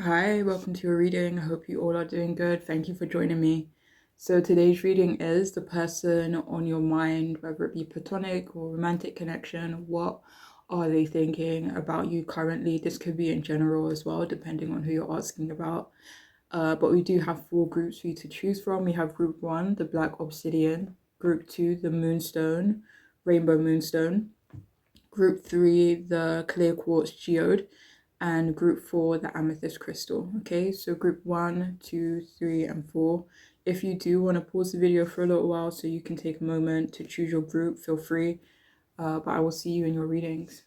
Hi, welcome to your reading. I hope you all are doing good. Thank you for joining me. So, today's reading is the person on your mind, whether it be platonic or romantic connection. What are they thinking about you currently? This could be in general as well, depending on who you're asking about. But we do have four groups for you to choose from. We have group one, the Black Obsidian, group two, the Moonstone, Rainbow Moonstone, group three, the Clear Quartz Geode, and group four, the Amethyst Crystal. Okay, so group one, two, three, and four. If you do want to pause the video for a little while so you can take a moment to choose your group, feel free. But I will see you in your readings.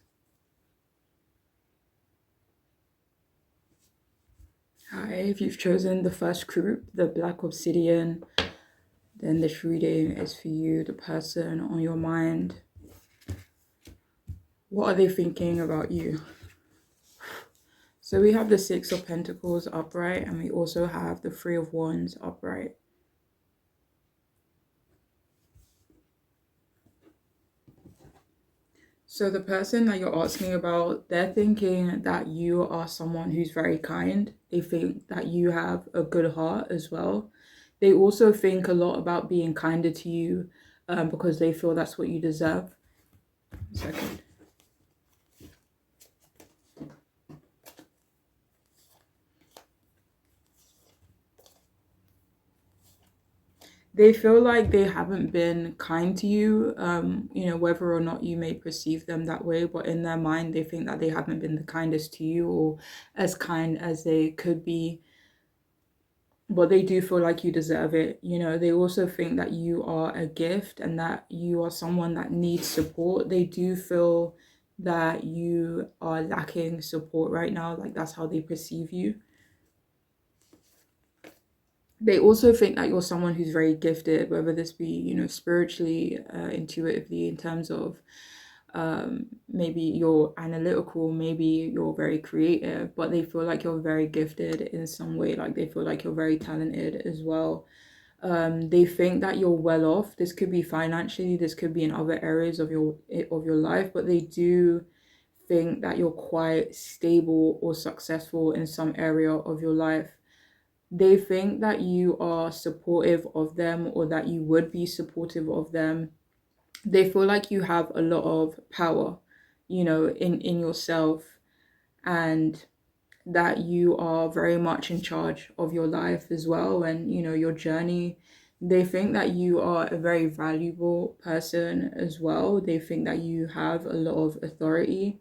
Hi, if you've chosen the first group, the Black Obsidian, then this reading is for you, the person on your mind. What are they thinking about you? So we have the Six of Pentacles upright, and we also have the Three of Wands upright. So the person that you're asking about, they're thinking that you are someone who's very kind. They think that you have a good heart as well. They also think a lot about being kinder to you because they feel that's what you deserve. Second. They feel like they haven't been kind to you, whether or not you may perceive them that way, but in their mind, they think that they haven't been the kindest to you or as kind as they could be. But they do feel like you deserve it. They also think that you are a gift and that you are someone that needs support. They do feel that you are lacking support right now, like that's how they perceive you. They also think that you're someone who's very gifted, whether this be, spiritually, intuitively, in terms of maybe you're analytical, maybe you're very creative, but they feel like you're very gifted in some way, like they feel like you're very talented as well. They think that you're well off. This could be financially, this could be in other areas of your life, but they do think that you're quite stable or successful in some area of your life. They think that you are supportive of them or that you would be supportive of them. They feel like you have a lot of power, in yourself, and that you are very much in charge of your life as well, and your journey. They think that you are a very valuable person as well. They think that you have a lot of authority,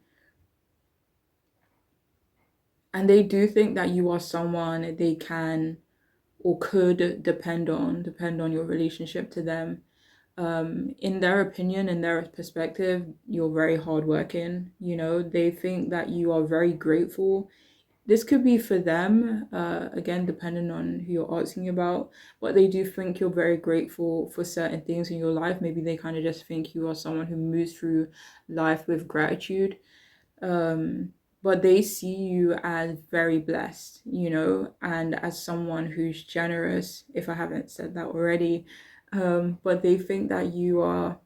and they do think that you are someone they can or could depend on your relationship to them. In their opinion, in their perspective, you're very hardworking. They think that you are very grateful. This could be for them, again, depending on who you're asking about, but they do think you're very grateful for certain things in your life. Maybe they kind of just think you are someone who moves through life with gratitude. But they see you as very blessed, and as someone who's generous, if I haven't said that already. But they think that you are,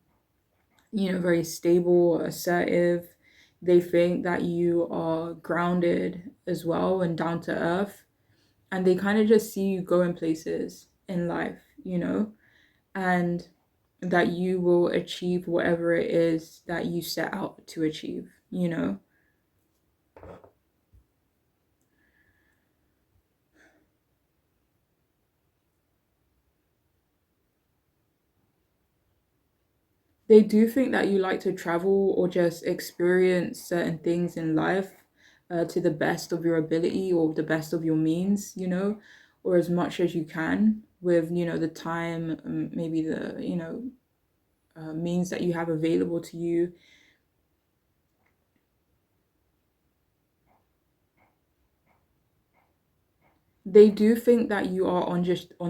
very stable, assertive. They think that you are grounded as well and down to earth. And they kind of just see you going places in life, and that you will achieve whatever it is that you set out to achieve. They do think that you like to travel or just experience certain things in life to the best of your ability or the best of your means, or as much as you can with, the time, maybe the, means that you have available to you. They do think that you are on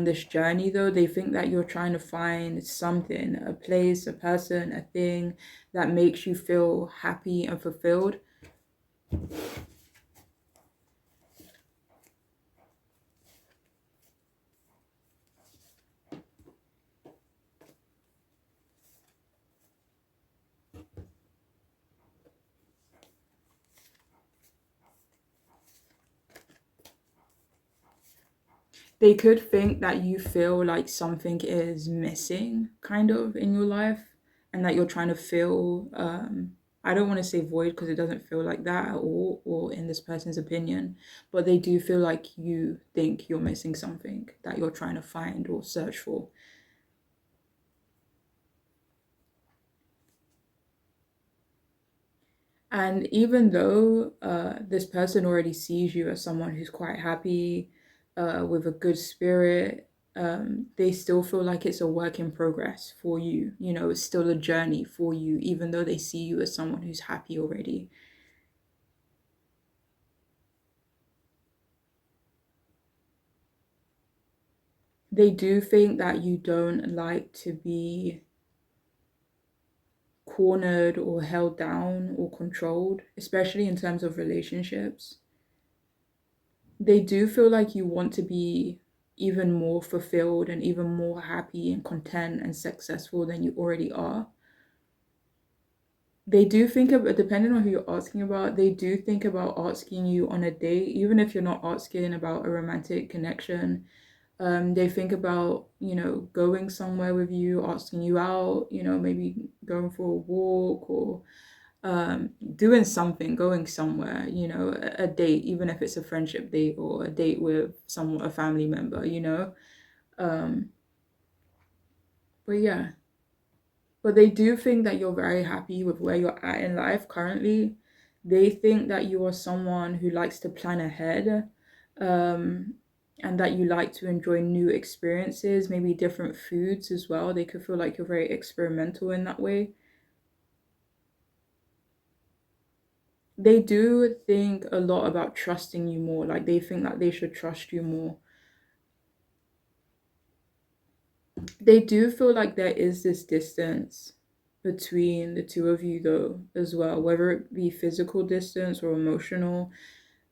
this journey though. They think that you're trying to find something, a place, a person, a thing that makes you feel happy and fulfilled. They could think that you feel like something is missing kind of in your life, and that you're trying to fill, I don't want to say void because it doesn't feel like that at all, or in this person's opinion, but they do feel like you think you're missing something that you're trying to find or search for. And even though this person already sees you as someone who's quite happy, with a good spirit, they still feel like it's a work in progress for you. You know, it's still a journey for you, even though they see you as someone who's happy already. They do think that you don't like to be cornered or held down or controlled, especially in terms of relationships. They do feel like you want to be even more fulfilled and even more happy and content and successful than you already are. They do think of, depending on who you're asking about, they do think about asking you on a date, even if you're not asking about a romantic connection. They think about, going somewhere with you, asking you out, maybe going for a walk, or doing something, going somewhere, a date, even if it's a friendship date or a date with someone, a family member. Um, but yeah, but they do think that you're very happy with where you're at in life currently. They think that you are someone who likes to plan ahead, um, and that you like to enjoy new experiences, maybe different foods as well. They could feel like you're very experimental in that way. They do think a lot about trusting you more. Like they think that they should trust you more. They do feel like there is this distance between the two of you, though, as well, whether it be physical distance or emotional.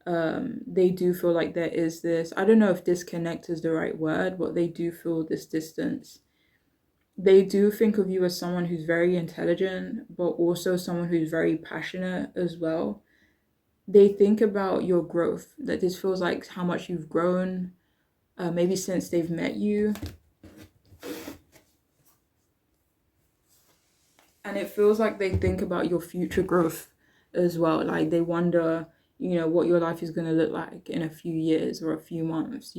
They do feel like there is this, I don't know if disconnect is the right word, but they do feel this distance. They do think of you as someone who's very intelligent, but also someone who's very passionate as well. They think about your growth, that this feels like how much you've grown, maybe since they've met you. And it feels like they think about your future growth as well. Like they wonder, what your life is going to look like in a few years or a few months.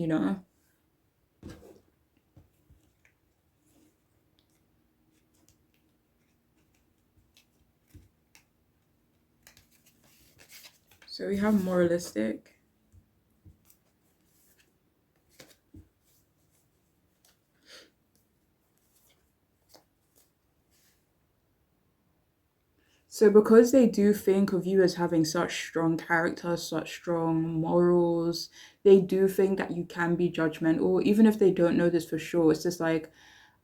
So we have moralistic. So because they do think of you as having such strong character, such strong morals, they do think that you can be judgmental, even if they don't know this for sure. It's just like,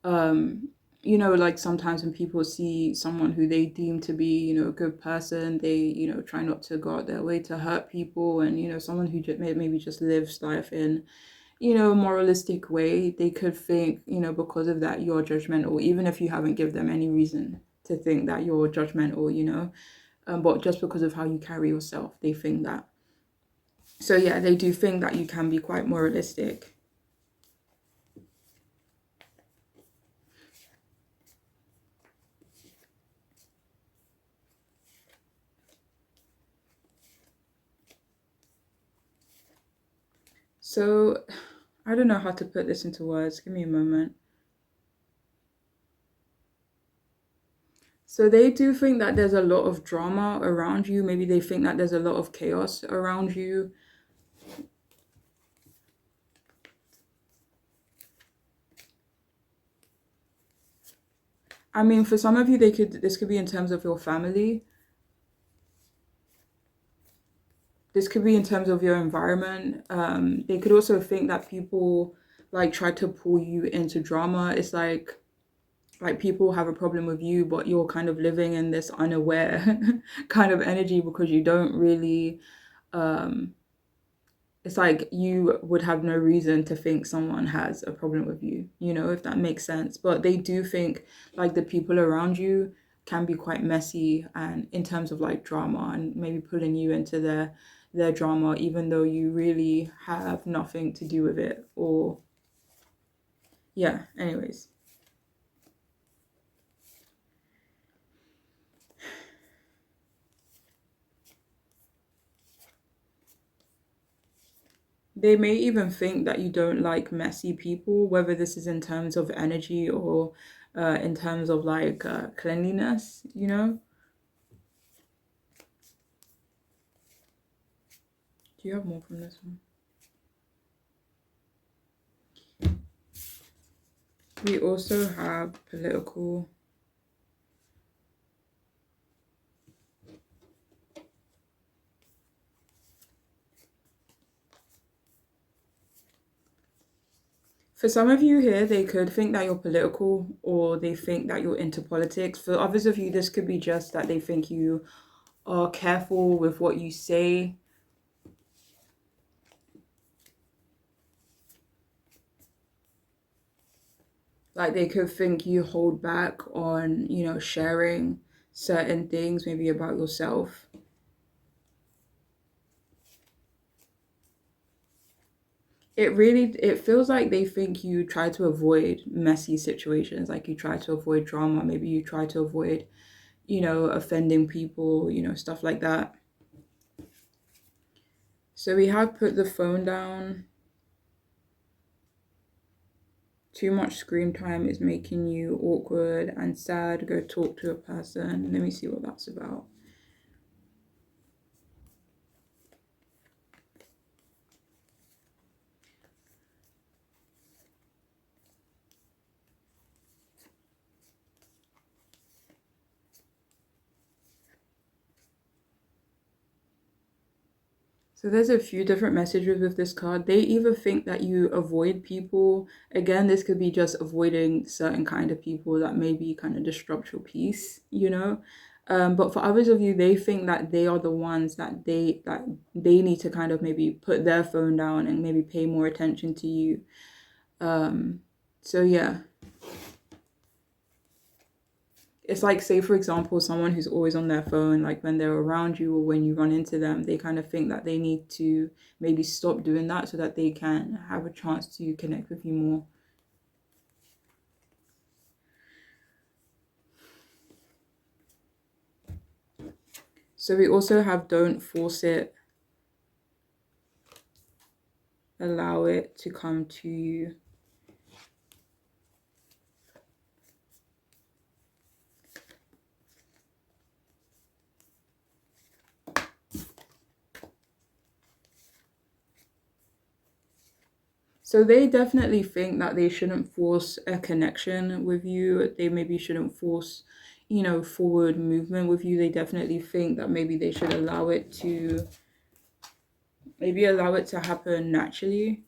um, like sometimes when people see someone who they deem to be, a good person, they, try not to go out their way to hurt people. And, someone who just maybe just lives life in, a moralistic way, they could think, because of that, you're judgmental, even if you haven't given them any reason to think that you're judgmental. But just because of how you carry yourself, they think that. So yeah, they do think that you can be quite moralistic. So I don't know how to put this into words. Give me a moment. So they do think that there's a lot of drama around you. Maybe they think that there's a lot of chaos around you. I mean, for some of you, this could be in terms of your family. This could be in terms of your environment. They could also think that people like try to pull you into drama. It's like people have a problem with you, but you're kind of living in this unaware kind of energy because you don't really, um it's like you would have no reason to think someone has a problem with you, if that makes sense. But they do think like the people around you can be quite messy, and in terms of like drama and maybe pulling you into their drama, even though you really have nothing to do with it. Or yeah, anyways. They may even think that you don't like messy people, whether this is in terms of energy or in terms of like cleanliness, you know? Do you have more from this one? We also have political. For some of you here, they could think that you're political or they think that you're into politics. For others of you, this could be just that they think you are careful with what you say. Like they could think you hold back on, you know, sharing certain things, maybe about yourself. It feels like they think you try to avoid messy situations, like you try to avoid drama, maybe you try to avoid, you know, offending people, you know, stuff like that. So we have put the phone down. Too much screen time is making you awkward and sad. Go talk to a person. Let me see what that's about. So there's a few different messages with this card. They either think that you avoid people. Again, this could be just avoiding certain kind of people that maybe kind of disrupt your peace, you know. But for others of you, they think that they are the ones that they need to kind of maybe put their phone down and maybe pay more attention to you. So yeah. It's like, say for example, someone who's always on their phone, like when they're around you or when you run into them, they kind of think that they need to maybe stop doing that so that they can have a chance to connect with you more. So we also have don't force it, allow it to come to you. So they definitely think that they shouldn't force a connection with you. They maybe shouldn't force, you know, forward movement with you. They definitely think that maybe they should allow it to happen naturally.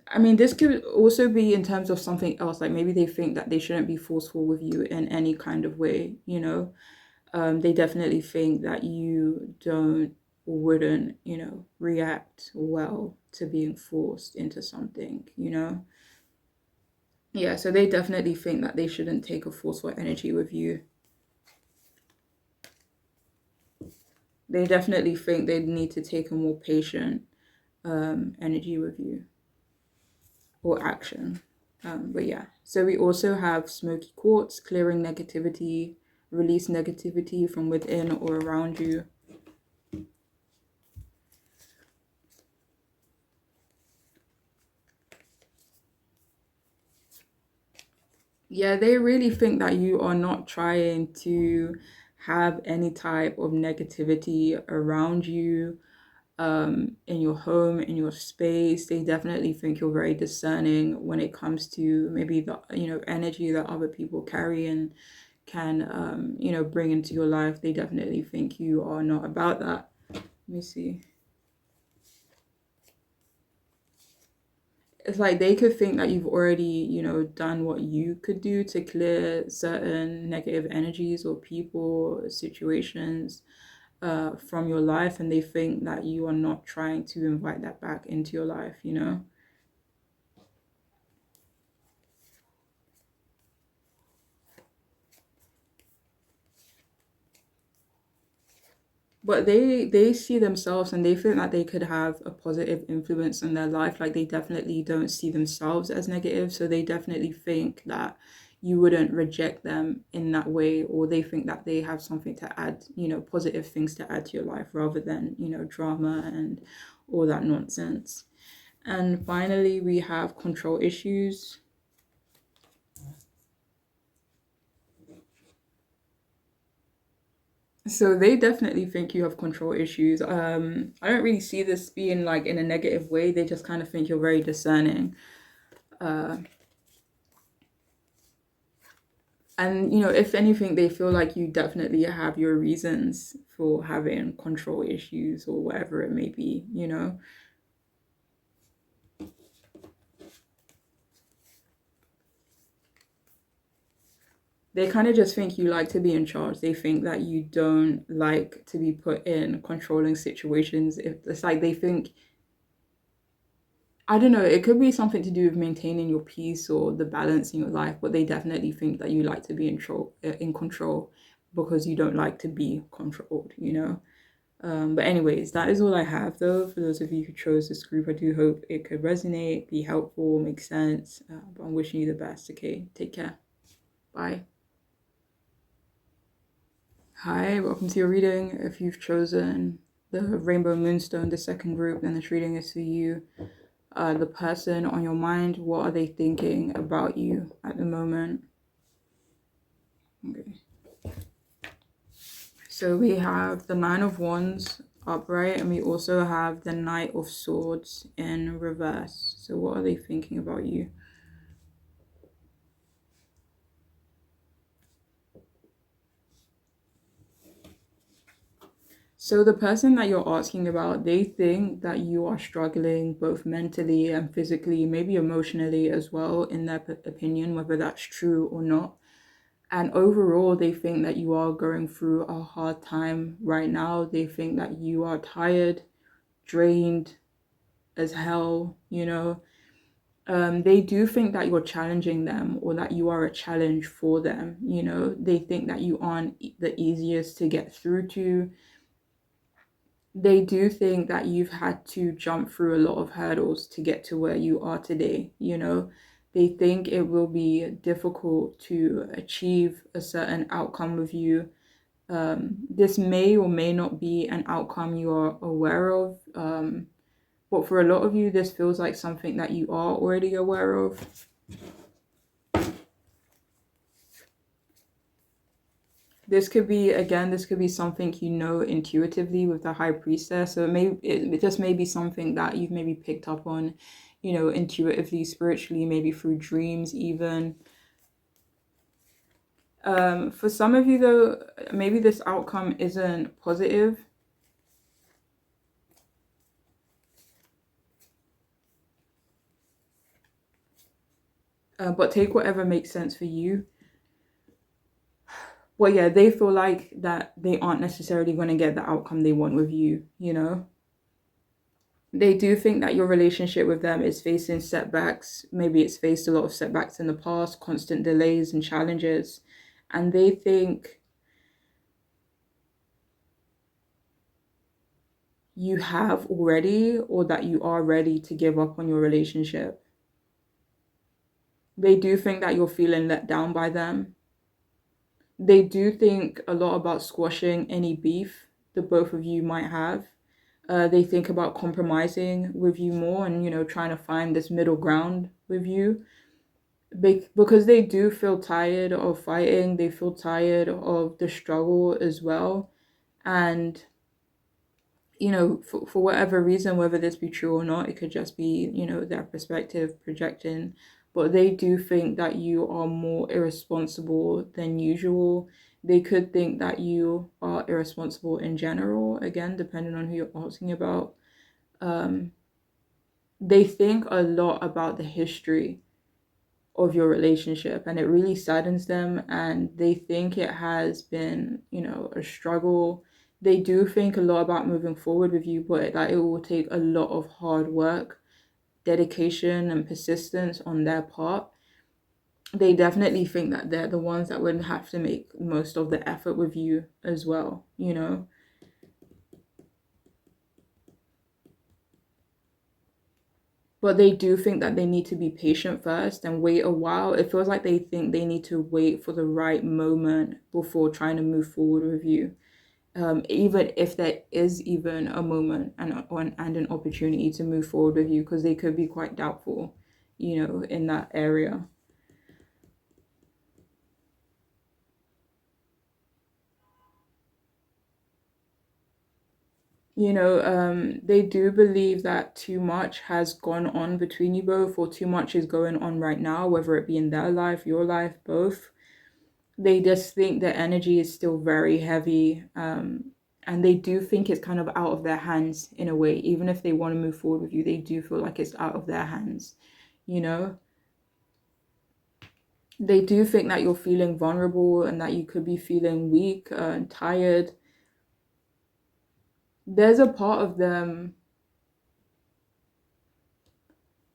I mean, this could also be in terms of something else. Like maybe they think that they shouldn't be forceful with you in any kind of way, you know? They definitely think that you don't or wouldn't, you know, react well to being forced into something, you know? Yeah, so they definitely think that they shouldn't take a forceful energy with you. They definitely think they need to take a more patient energy with you or action. But yeah, so we also have smoky quartz, clearing negativity, release negativity from within or around you. Yeah, they really think that you are not trying to have any type of negativity around you, in your home, in your space. They definitely think you're very discerning when it comes to maybe the, you know, energy that other people carry and can, you know, bring into your life. They definitely think you are not about that. Let me see. It's like they could think that you've already, you know, done what you could do to clear certain negative energies or people, situations from your life, and they think that you are not trying to invite that back into your life, you know? But they see themselves and they think that they could have a positive influence in their life. Like they definitely don't see themselves as negative, so they definitely think that you wouldn't reject them in that way, or they think that they have something to add, positive things to add to your life rather than, drama and all that nonsense. And finally, we have control issues. So they definitely think you have control issues. I don't really see this being like in a negative way. They just kind of think you're very discerning. Uh, and if anything, they feel like you definitely have your reasons for having control issues or whatever it may be. They kind of just think you like to be in charge. They think that you don't like to be put in controlling situations. If it's like they think, I don't know, it could be something to do with maintaining your peace or the balance in your life, but they definitely think that you like to be in control because you don't like to be controlled. But anyways, that is all I have though. For those of you who chose this group, I do hope it could resonate, be helpful, make sense. But I'm wishing you the best. Okay, take care. Bye. Hi, welcome to your reading. If you've chosen the Rainbow Moonstone, the second group, then this reading is for you. The person on your mind, what are they thinking about you at the moment? Okay. So we have the Nine of Wands upright, and we also have the Knight of Swords in reverse. So what are they thinking about you? So the person that you're asking about, they think that you are struggling both mentally and physically, maybe emotionally as well, in their opinion, whether that's true or not. And overall, they think that you are going through a hard time right now. They think that you are tired, drained as hell. They do think that you're challenging them or that you are a challenge for them. They think that you aren't the easiest to get through to. They do think that you've had to jump through a lot of hurdles to get to where you are today. They think it will be difficult to achieve a certain outcome with you. This may or may not be an outcome you are aware of, but for a lot of you, this feels like something that you are already aware of. This could be something intuitively with the High Priestess. So it just may be something that you've maybe picked up on, intuitively, spiritually, maybe through dreams even. For some of you though, maybe this outcome isn't positive. But take whatever makes sense for you. Well, yeah, they feel like that they aren't necessarily going to get the outcome they want with you. They do think that your relationship with them is facing setbacks. Maybe it's faced a lot of setbacks in the past, constant delays and challenges. And they think you have already, or that you are ready to give up on your relationship. They do think that you're feeling let down by them. They do think a lot about squashing any beef the both of you might have. They think about compromising with you more and, trying to find this middle ground with you. Because they do feel tired of fighting, they feel tired of the struggle as well. And, for whatever reason, whether this be true or not, it could just be, their perspective projecting. But they do think that you are more irresponsible than usual. They could think that you are irresponsible in general, again, depending on who you're asking about. Um, they think a lot about the history of your relationship, and it really saddens them, and they think it has been, a struggle. They do think a lot about moving forward with you, but that it will take a lot of hard work, dedication and persistence on their part. They definitely think that they're the ones that would have to make most of the effort with you as well. but they do think that they need to be patient first and wait a while. It feels like they think they need to wait for the right moment before trying to move forward with you. Even if there is even a moment and an opportunity to move forward with you, because they could be quite doubtful, in that area. They do believe that too much has gone on between you both, or too much is going on right now, whether it be in their life, your life, both. They just think the energy is still very heavy. And they do think it's kind of out of their hands in a way. Even if they want to move forward with you, they do feel like it's out of their hands, you know? They do think that you're feeling vulnerable and that you could be feeling weak and tired. There's a part of them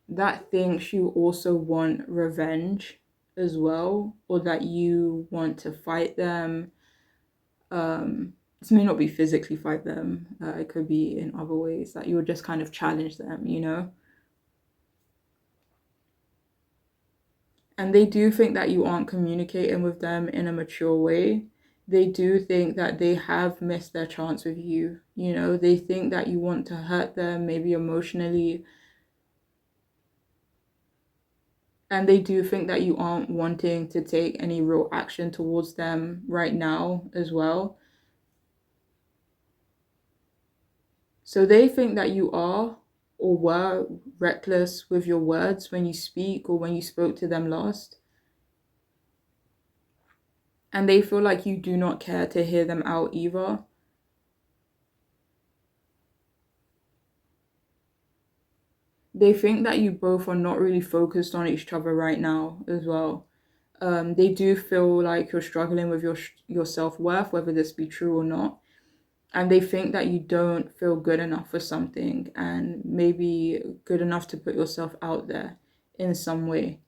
that thinks you also want revenge as well, or that you want to fight them. This may not be physically fight them, it could be in other ways that you would just kind of challenge them. And they do think that you aren't communicating with them in a mature way. They do think that they have missed their chance with you. They think that you want to hurt them, maybe emotionally. And they do think that you aren't wanting to take any real action towards them right now as well. So they think that you are or were reckless with your words when you speak or when you spoke to them last. And they feel like you do not care to hear them out either. They think that you both are not really focused on each other right now as well. They do feel like you're struggling with your self-worth, whether this be true or not. And they think that you don't feel good enough for something and maybe good enough to put yourself out there in some way.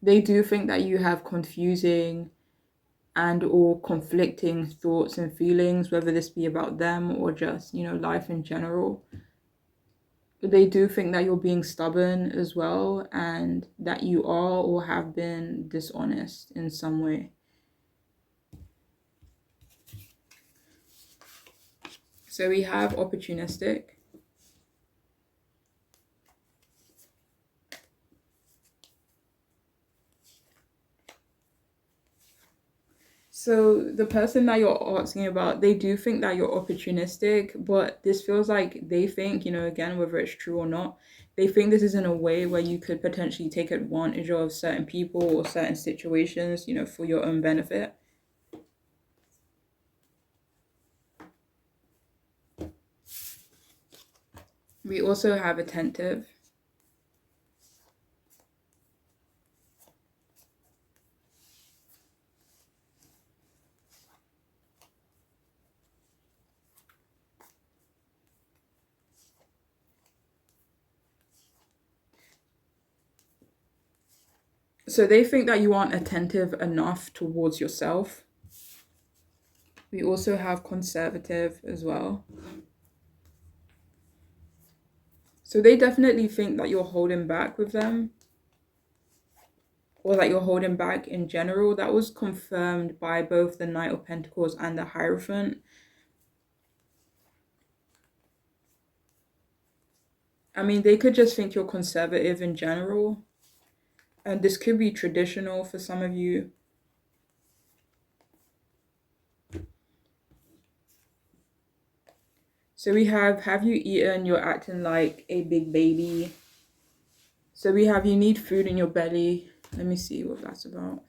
They do think that you have confusing and or conflicting thoughts and feelings, whether this be about them or just, life in general. They do think that you're being stubborn as well and that you are or have been dishonest in some way. So we have opportunistic. So the person that you're asking about, they do think that you're opportunistic, but this feels like they think, again, whether it's true or not, they think this is in a way where you could potentially take advantage of certain people or certain situations, for your own benefit. We also have attentive. So they think that you aren't attentive enough towards yourself. We also have conservative as well. So they definitely think that you're holding back with them, or that you're holding back in general. That was confirmed by both the Knight of Pentacles and the Hierophant. I mean, they could just think you're conservative in general. And this could be traditional for some of you. So we have you eaten, you're acting like a big baby. So we have you need food in your belly. Let me see what that's about.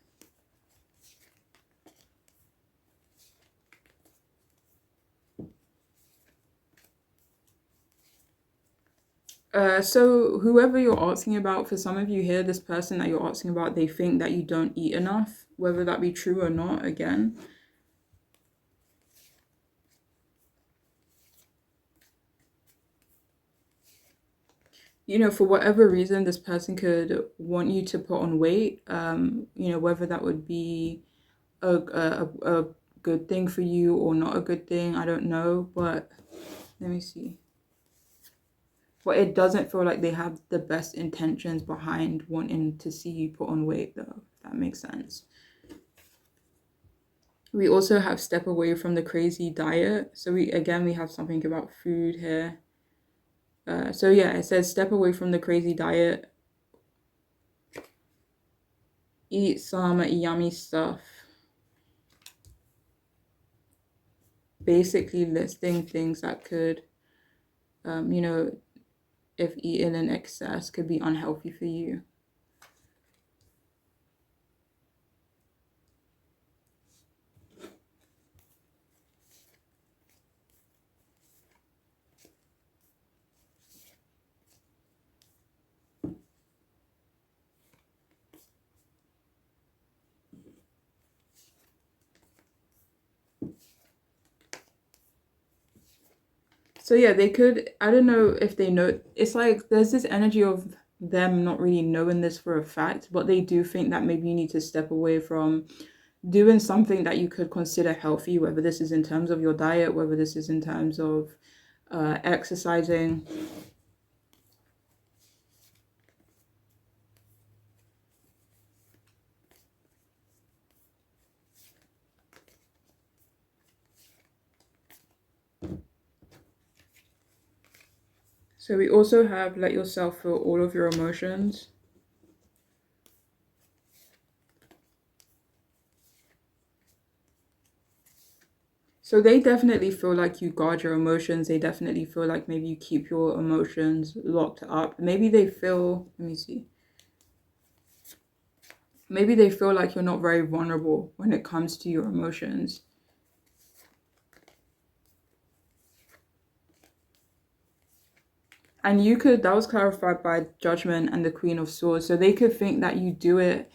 So whoever you're asking about, for some of you here, this person that you're asking about, they think that you don't eat enough, whether that be true or not, again. For whatever reason, this person could want you to put on weight, whether that would be a good thing for you or not a good thing, I don't know, but let me see. But it doesn't feel like they have the best intentions behind wanting to see you put on weight, though, if that makes sense. We also have step away from the crazy diet. So we have something about food here. So yeah, it says step away from the crazy diet. Eat some yummy stuff. Basically listing things that could, if eaten in excess, could be unhealthy for you. So yeah, they could, I don't know if they know, it's like there's this energy of them not really knowing this for a fact, but they do think that maybe you need to step away from doing something that you could consider healthy, whether this is in terms of your diet, whether this is in terms of exercising. So we also have let yourself feel all of your emotions. So they definitely feel like you guard your emotions. They definitely feel like maybe you keep your emotions locked up. Maybe they feel, let me see. Maybe they feel like you're not very vulnerable when it comes to your emotions. And you could, that was clarified by Judgment and the Queen of Swords. So they could think that you do it,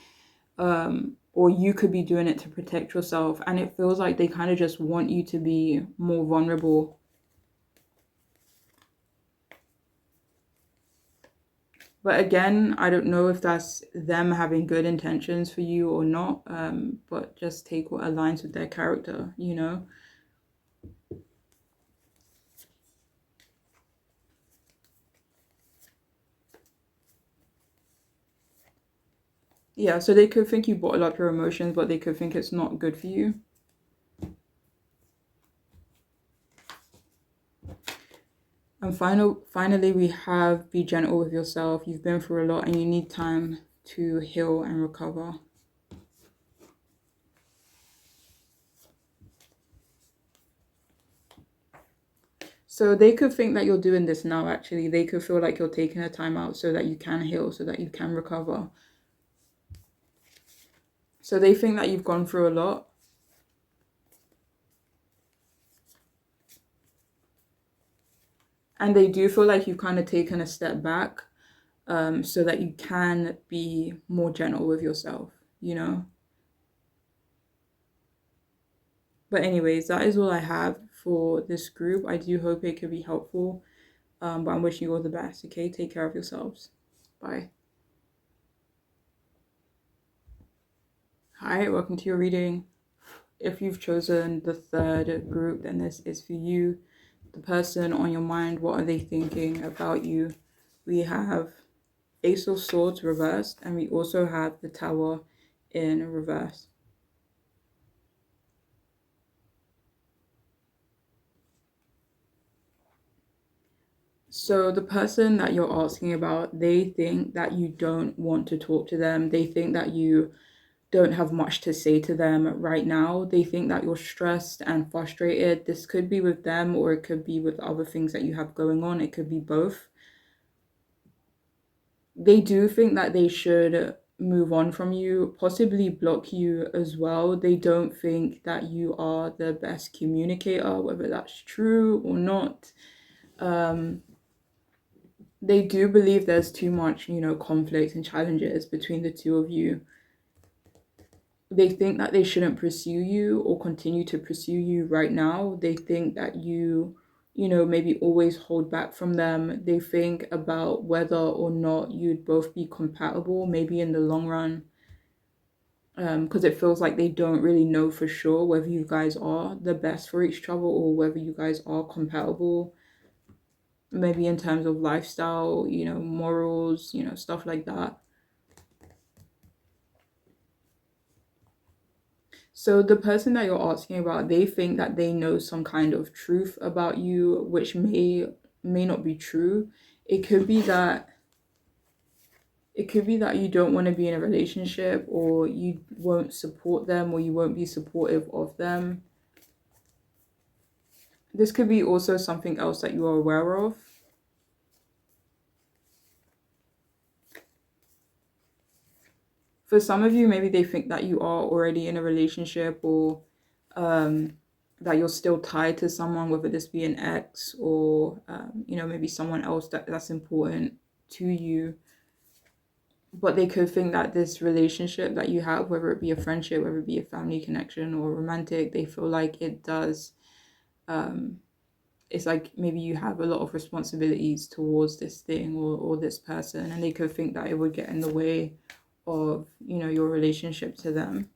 or you could be doing it to protect yourself. And it feels like they kind of just want you to be more vulnerable. But again, I don't know if that's them having good intentions for you or not. But just take what aligns with their character, you know? Yeah, so they could think you bottle up your emotions, but they could think it's not good for you. And finally, we have be gentle with yourself. You've been through a lot and you need time to heal and recover. So they could think that you're doing this now, actually. They could feel like you're taking a time out so that you can heal, so that you can recover. So they think that you've gone through a lot. And they do feel like you've kind of taken a step back, so that you can be more gentle with yourself, you know? But anyways, that is all I have for this group. I do hope it could be helpful. But I'm wishing you all the best, okay? Take care of yourselves. Bye. Hi, welcome to your reading. If you've chosen the third group, then this is for you. The person on your mind, what are they thinking about you? We have Ace of Swords reversed, and we also have the Tower in reverse. So the person that you're asking about, they think that you don't want to talk to them. They think that you don't have much to say to them right now. They think that you're stressed and frustrated. This could be with them or it could be with other things that you have going on. It could be both. They do think that they should move on from you, possibly block you as well. They don't think that you are the best communicator, whether that's true or not. They do believe there's too much, conflict and challenges between the two of you. They think that they shouldn't pursue you or continue to pursue you right now. They think that maybe always hold back from them. They think about whether or not you'd both be compatible, maybe in the long run, because it feels like they don't really know for sure whether you guys are the best for each other or whether you guys are compatible. maybe in terms of lifestyle, morals, stuff like that. So the person that you're asking about, they think that they know some kind of truth about you, which may not be true. It could be that you don't want to be in a relationship, or you won't support them, or you won't be supportive of them. This could be also something else that you are aware of. For some of you, maybe they think that you are already in a relationship, or um, that you're still tied to someone, whether this be an ex, or maybe someone else that's important to you. But they could think that this relationship that you have, whether it be a friendship, whether it be a family connection or romantic, they feel like it does. It's like maybe you have a lot of responsibilities towards this thing, or this person, and they could think that it would get in the way of your relationship to them.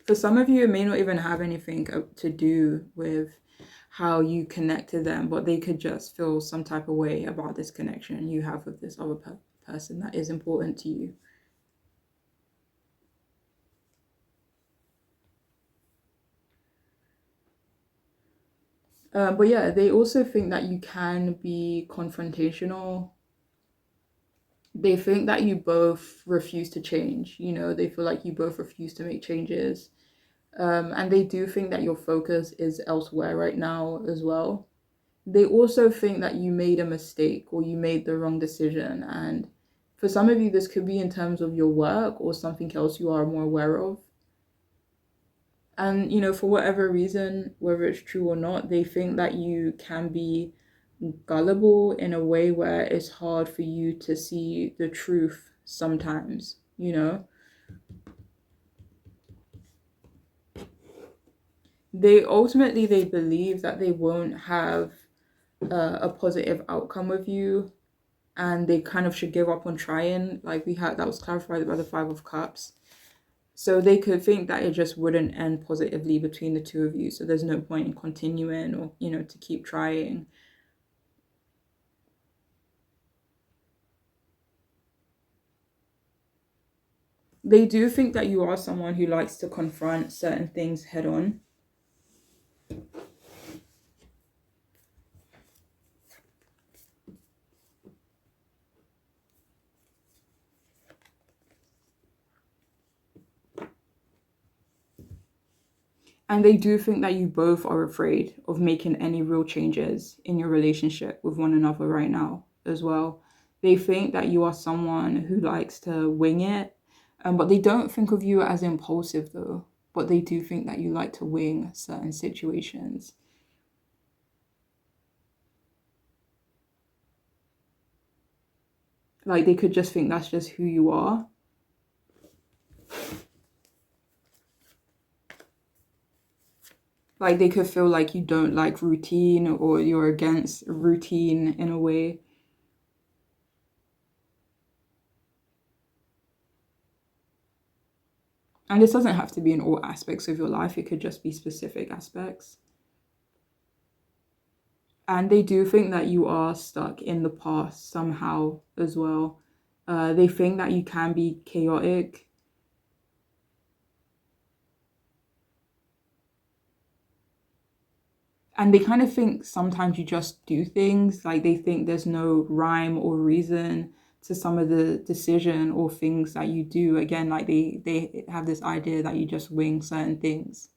For some of you, it may not even have anything to do with how you connect to them, but they could just feel some type of way about this connection you have with this other person that is important to you. But yeah, they also think that you can be confrontational. They think that you both refuse to change. They feel like you both refuse to make changes. And they do think that your focus is elsewhere right now as well. They also think that you made a mistake, or you made the wrong decision. And for some of you, this could be in terms of your work or something else you are more aware of. And, for whatever reason, whether it's true or not, they think that you can be gullible in a way where it's hard for you to see the truth sometimes. They believe that they won't have a positive outcome with you, and they kind of should give up on trying. Like that was clarified by the Five of Cups. So they could think that it just wouldn't end positively between the two of you. So there's no point in continuing, or, to keep trying. They do think that you are someone who likes to confront certain things head on. And they do think that you both are afraid of making any real changes in your relationship with one another right now as well. They think that you are someone who likes to wing it, but they don't think of you as impulsive though. But they do think that you like to wing certain situations. Like they could just think that's just who you are. Like they could feel like you don't like routine, or you're against routine in a way. And this doesn't have to be in all aspects of your life. It could just be specific aspects. And they do think that you are stuck in the past somehow as well. They think that you can be chaotic. And they kind of think sometimes you just do things. Like they think there's no rhyme or reason to some of the decision or things that you do. Again, like they have this idea that you just wing certain things.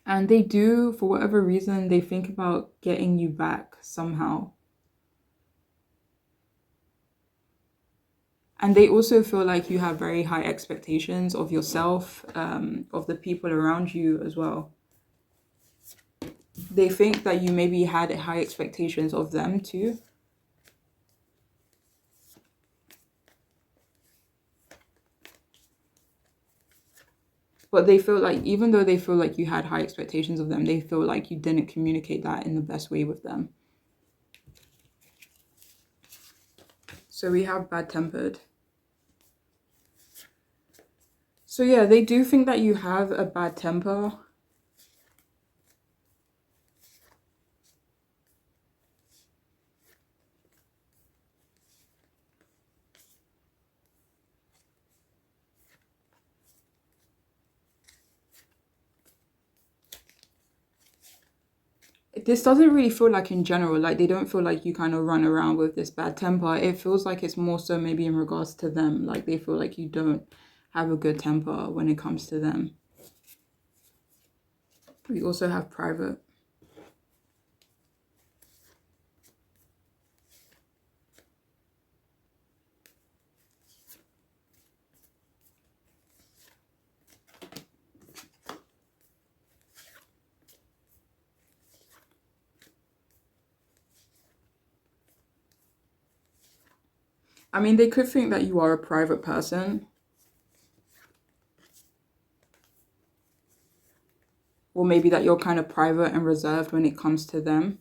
And they do, for whatever reason, they think about getting you back somehow. And they also feel like you have very high expectations of yourself, of the people around you as well. They think that you maybe had high expectations of them too. But they feel like, even though they feel like you had high expectations of them, they feel like you didn't communicate that in the best way with them. So we have bad-tempered. So yeah, they do think that you have a bad temper. This doesn't really feel like in general, like they don't feel like you kind of run around with this bad temper. It feels like it's more so maybe in regards to them, like they feel like you don't have a good temper when it comes to them. We also have private. I mean, they could think that you are a private person, or maybe that you're kind of private and reserved when it comes to them.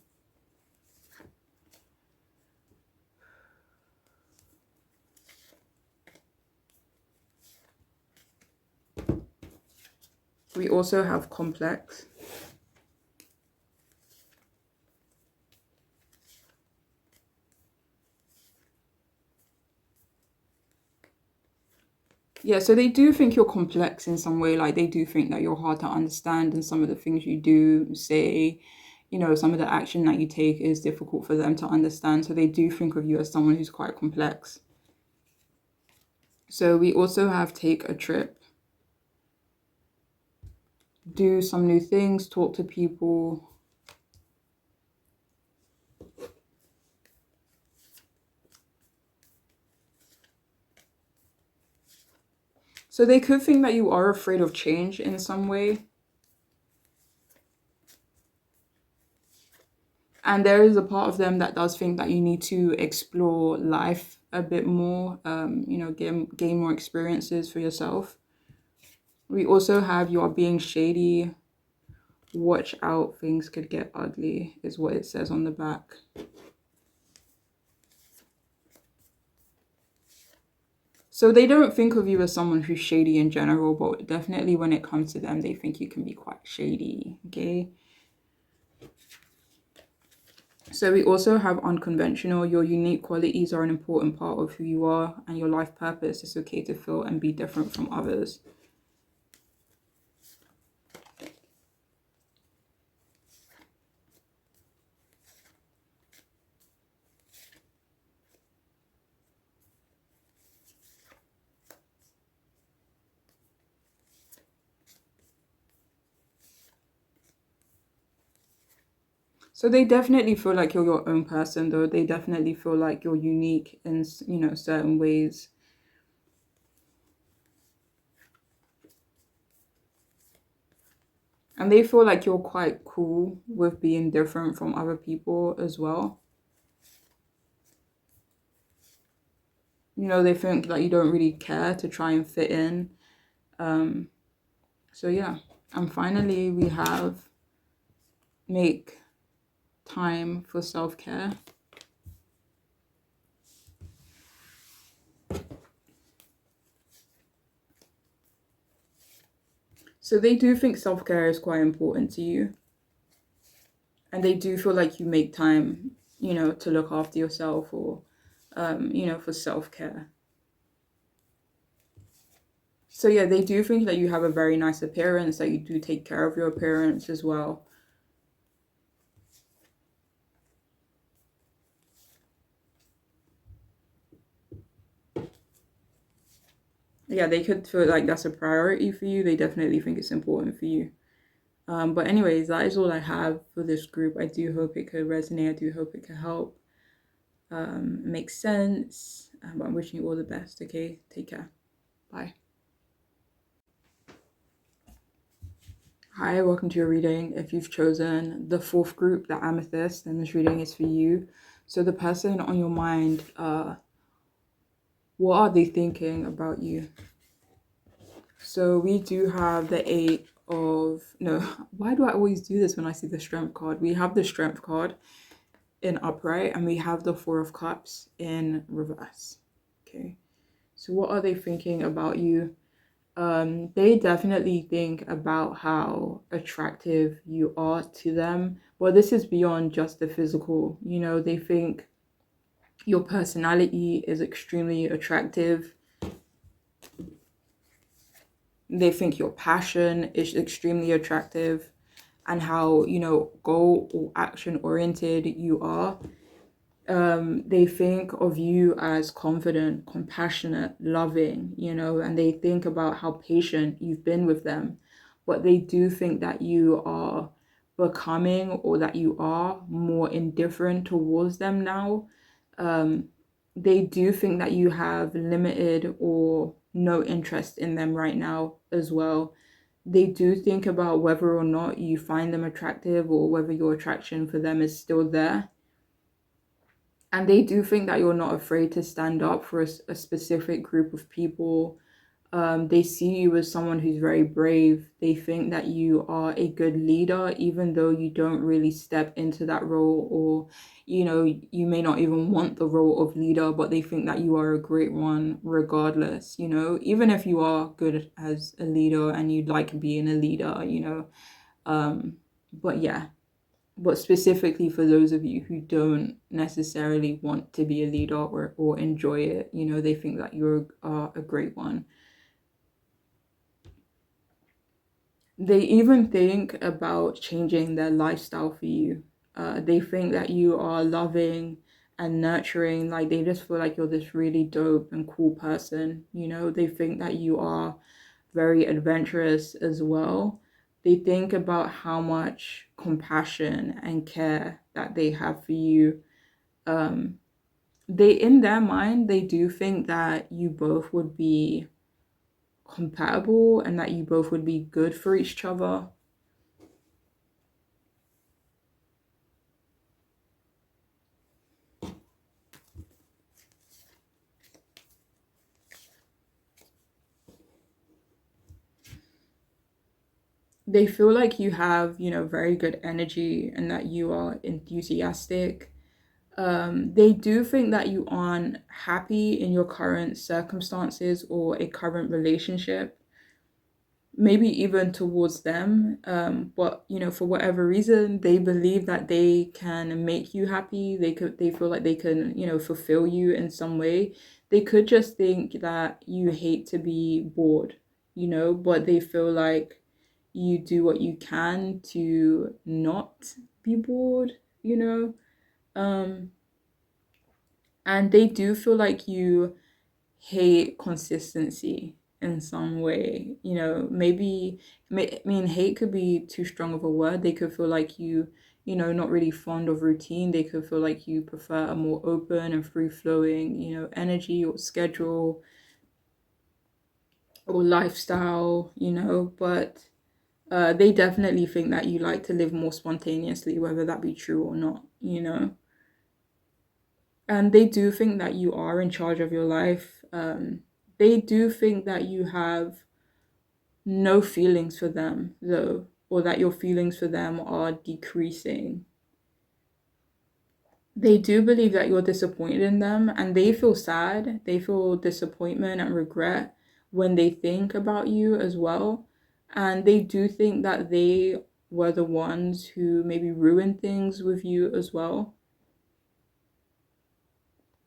We also have complex. Yeah, so they do think you're complex in some way. Like they do think that you're hard to understand, and some of the things you do say, some of the action that you take is difficult for them to understand. So they do think of you as someone who's quite complex. So we also have take a trip, do some new things, talk to people. So they could think that you are afraid of change in some way. And there is a part of them that does think that you need to explore life a bit more, gain more experiences for yourself. We also have you are being shady. Watch out, things could get ugly, is what it says on the back. So they don't think of you as someone who's shady in general, but definitely when it comes to them, they think you can be quite shady, okay? So we also have unconventional. Your unique qualities are an important part of who you are, and your life purpose is okay to feel and be different from others. So they definitely feel like you're your own person, though. They definitely feel like you're unique in, certain ways. And they feel like you're quite cool with being different from other people as well. They think that you don't really care to try and fit in. So yeah. And finally, we have make time for self-care. So they do think self-care is quite important to you. And they do feel like you make time, to look after yourself or, for self-care. So yeah, they do think that you have a very nice appearance, that you do take care of your appearance as well. Yeah, they could feel like that's a priority for you. They definitely think it's important for you. But anyways, that is all I have for this group. I do hope it could resonate. I do hope it could help. Make sense. I'm wishing you all the best. Okay, take care. Bye. Hi, welcome to your reading. If you've chosen the fourth group, the amethyst, then this reading is for you. So the person on your mind, what are they thinking about you? So we do have the eight of, no, why do I always do this when I see the strength card? We have the strength card in upright and we have the four of cups in reverse. Okay, so what are they thinking about you? They definitely think about how attractive you are to them. Well, this is beyond just the physical. They think your personality is extremely attractive. They think your passion is extremely attractive, and how, goal or action oriented you are. They think of you as confident, compassionate, loving, and they think about how patient you've been with them. But they do think that you are becoming, or that you are more indifferent towards them now. Um, they do think that you have limited or no interest in them right now as well. They do think about whether or not you find them attractive, or whether your attraction for them is still there. And they do think that you're not afraid to stand up for a specific group of people. They see you as someone who's very brave. They think that you are a good leader, even though you don't really step into that role, or, you may not even want the role of leader, but they think that you are a great one regardless, even if you are good as a leader and you like being a leader. But yeah, but specifically for those of you who don't necessarily want to be a leader, or enjoy it, they think that you're a great one. They even think about changing their lifestyle for you. They think that you are loving and nurturing. Like, they just feel like you're this really dope and cool person. They think that you are very adventurous as well. They think about how much compassion and care that they have for you. Um, in their mind, they do think that you both would be compatible, and that you both would be good for each other. They feel like you have, very good energy, and that you are enthusiastic. They do think that you aren't happy in your current circumstances or a current relationship, maybe even towards them. But for whatever reason, they believe that they can make you happy. They feel like they can, fulfill you in some way. They could just think that you hate to be bored, but they feel like you do what you can to not be bored, you know. Um, and they do feel like you hate consistency in some way. Maybe, I mean, hate could be too strong of a word. They could feel like you, not really fond of routine. They could feel like you prefer a more open and free flowing, energy or schedule or lifestyle, but they definitely think that you like to live more spontaneously, whether that be true or not. And they do think that you are in charge of your life. They do think that you have no feelings for them, though, or that your feelings for them are decreasing. They do believe that you're disappointed in them, and they feel sad. They feel disappointment and regret when they think about you as well. And they do think that they were the ones who maybe ruined things with you as well.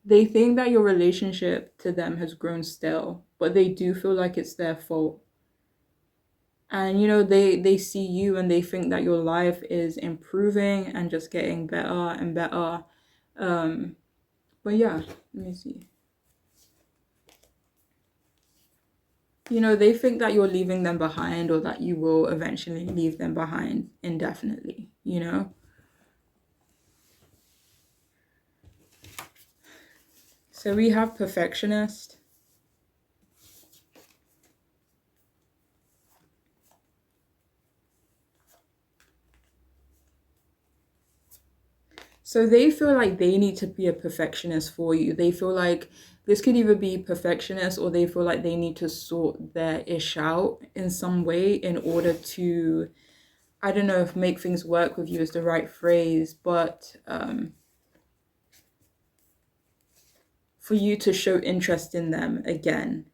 They think that your relationship to them has grown stale, but they do feel like it's their fault. And they see you, and they think that your life is improving and just getting better and better. Um, but yeah, let me see. They think that you're leaving them behind, or that you will eventually leave them behind indefinitely. So we have perfectionist. So they feel like they need to be a perfectionist for you. They feel like this could either be perfectionist, or they feel like they need to sort their ish out in some way in order to, I don't know if make things work with you is the right phrase, but for you to show interest in them again.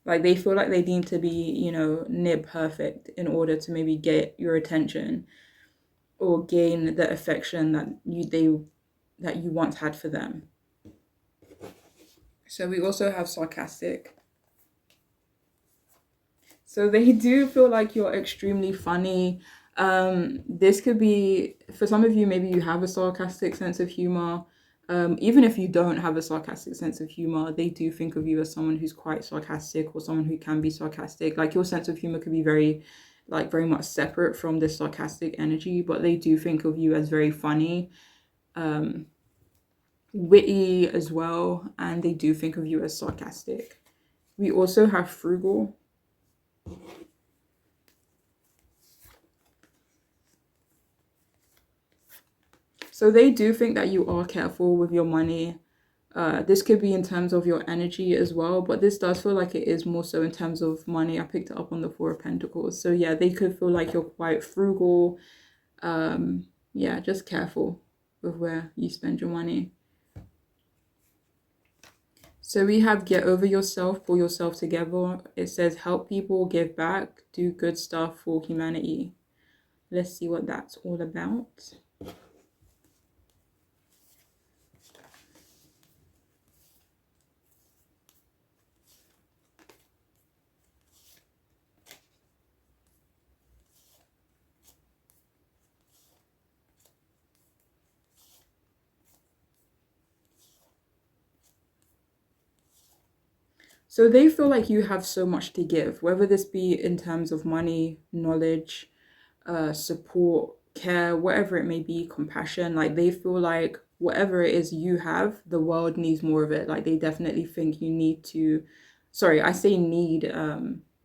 Like they feel like they need to be, near perfect in order to maybe get your attention or gain the affection that you once had for them. So we also have sarcastic. So they do feel like you're extremely funny. This could be, for some of you, maybe you have a sarcastic sense of humor. Even if you don't have a sarcastic sense of humor, they do think of you as someone who's quite sarcastic or someone who can be sarcastic. Like your sense of humor could be very much separate from this sarcastic energy, but they do think of you as very funny, um, witty as well, and they do think of you as sarcastic. We also have frugal. So they do think that you are careful with your money. This could be in terms of your energy as well, but this does feel like it is more so in terms of money. I picked it up on the Four of Pentacles. So yeah, they could feel like you're quite frugal. Yeah, just careful with where you spend your money. So we have get over yourself, pull yourself together. It says help people, give back, do good stuff for humanity. Let's see what that's all about. So they feel like you have so much to give, whether this be in terms of money, knowledge, support, care, whatever it may be, compassion. Like they feel like whatever it is you have, the world needs more of it. Like they definitely think you need to, sorry, I say need,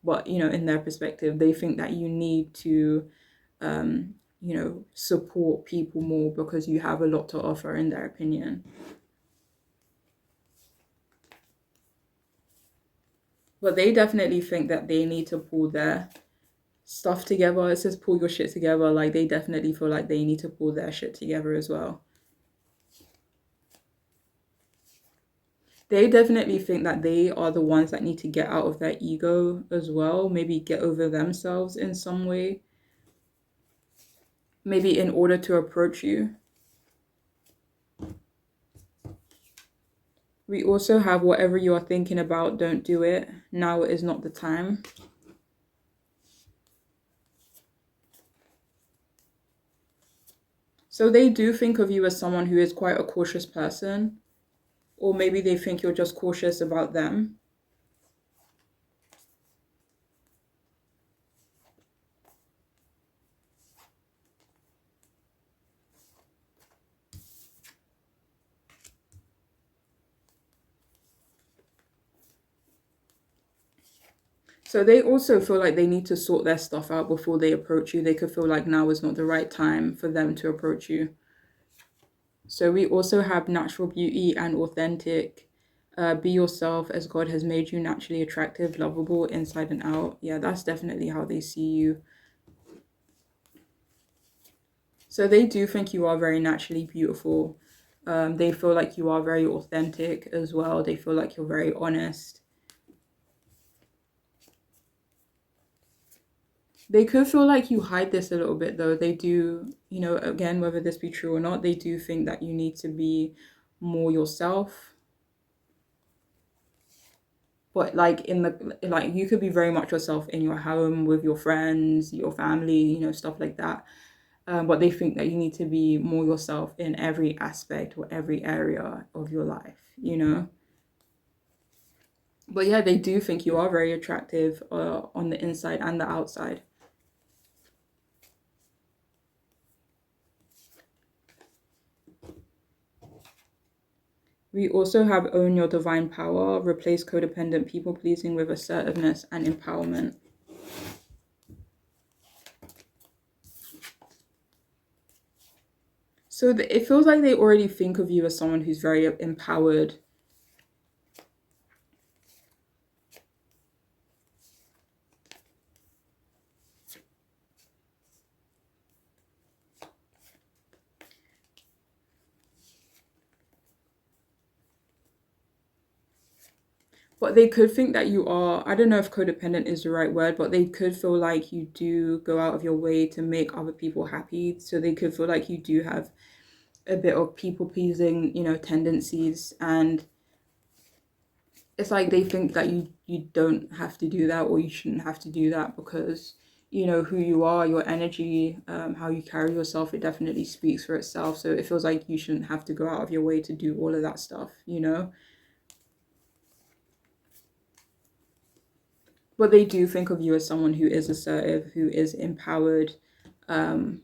but in their perspective, they think that you need to, support people more because you have a lot to offer in their opinion. But they definitely think that they need to pull their stuff together. It says pull your shit together. Like they definitely feel like they need to pull their shit together as well. They definitely think that they are the ones that need to get out of their ego as well. Maybe get over themselves in some way. Maybe in order to approach you. We also have whatever you are thinking about, don't do it. Now is not the time. So they do think of you as someone who is quite a cautious person. Or maybe they think you're just cautious about them. So they also feel like they need to sort their stuff out before they approach you. They could feel like now is not the right time for them to approach you. So we also have natural beauty and authentic. Be yourself as God has made you, naturally attractive, lovable, inside and out. Yeah, that's definitely how they see you. So they do think you are very naturally beautiful. They feel like you are very authentic as well. They feel like you're very honest. They could feel like you hide this a little bit though. They do, again, whether this be true or not, they do think that you need to be more yourself. But like you could be very much yourself in your home with your friends, your family, stuff like that. But they think that you need to be more yourself in every aspect or every area of your life. But yeah, they do think you are very attractive on the inside and the outside. We also have own your divine power, replace codependent people pleasing with assertiveness and empowerment. So it feels like they already think of you as someone who's very empowered. But they could think that you are, I don't know if codependent is the right word, but they could feel like you do go out of your way to make other people happy. So they could feel like you do have a bit of people pleasing, tendencies. And it's like they think that you don't have to do that, or you shouldn't have to do that, because who you are, your energy, how you carry yourself, it definitely speaks for itself. So it feels like you shouldn't have to go out of your way to do all of that stuff. But they do think of you as someone who is assertive, who is empowered. um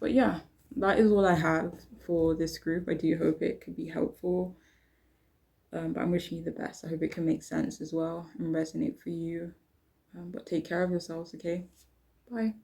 but yeah, that is all I have for this group. I do hope it could be helpful. But I'm wishing you the best. I hope it can make sense as well and resonate for you. But take care of yourselves, okay? Bye.